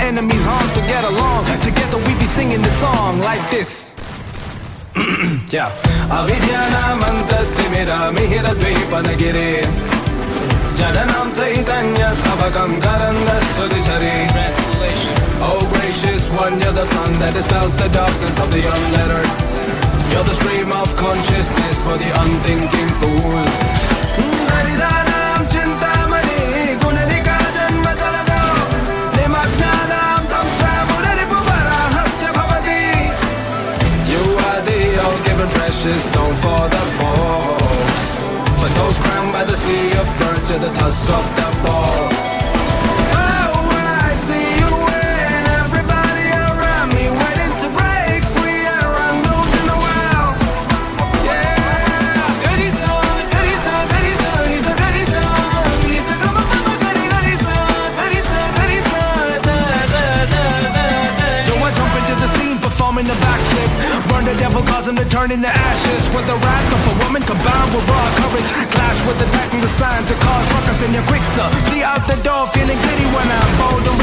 enemies harm. So get along, together we be singing the song like this. Yeah. Avidyanamantastimiramihiraddvipanagire Jananam chaitanyastabakam karandastudicari. Translation. Oh gracious one, you're the sun that dispels the darkness of the unlettered. You're the stream of consciousness for the unthinking fool. Haridanam chintamani gunanika janma jalado nimajnanam tam swamuraripuvarahasya bhavati. You are the all-given precious stone for the poor, for those crowned by the sea of birds at the toss of the ball. Oh, I see you and everybody around me waiting to break free and run loose in the wild. Yeah, goody son, goody son, goody son, he's a goody son. He's a come on, goody son, goody son, goody son. So I jump into the scene, performing the backflip. Burn the devil, cause him to turn into ashes. With the wrath of a woman combined with raw courage, clash with the titan, the sign to cause ruckus, and you're quick to flee out the door, feeling giddy when I'm bold and